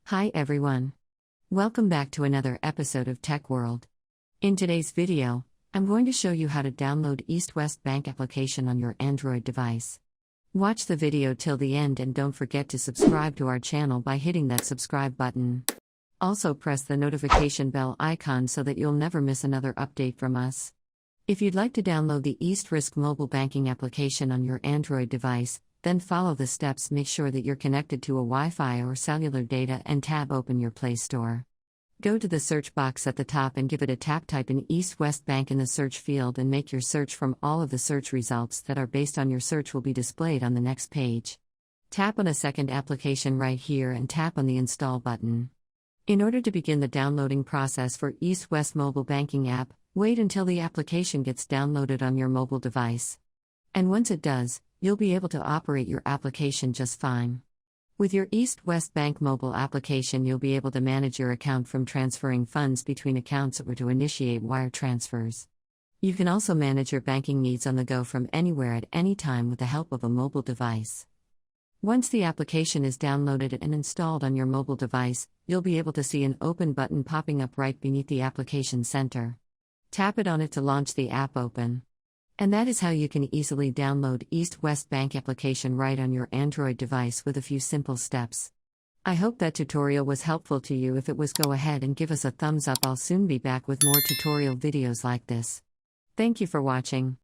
Hi everyone. Welcome back to another episode of Tech World. In today's video, I'm going to show you how to download Eastwest Bank application on your Android device. Watch the video till the end and don't forget to subscribe to our channel by hitting that subscribe button. Also press the notification bell icon so that you'll never miss another update from us. If you'd like to download the Eastwest mobile banking application on your Android device, then follow the steps. Make sure that you're connected to a Wi-Fi or cellular data and open your Play Store. Go to the search box at the top and give it a tap. Type in Eastwest Bank in the search field and make your search. From all of the search results that are based on your search will be displayed on the next page. Tap on a second application right here and tap on the install button. In order to begin the downloading process for Eastwest mobile banking app, wait until the application gets downloaded on your mobile device. And once it does, you'll be able to operate your application just fine. With your Eastwest Bank mobile application, you'll be able to manage your account from transferring funds between accounts or to initiate wire transfers. You can also manage your banking needs on the go from anywhere at any time with the help of a mobile device. Once the application is downloaded and installed on your mobile device, you'll be able to see an open button popping up right beneath the application center. Tap it on it to launch the app open. And that is how you can easily download Eastwest Bank application right on your Android device with a few simple steps. I hope that tutorial was helpful to you. If it was, go ahead and give us a thumbs up. I'll soon be back with more tutorial videos like this. Thank you for watching.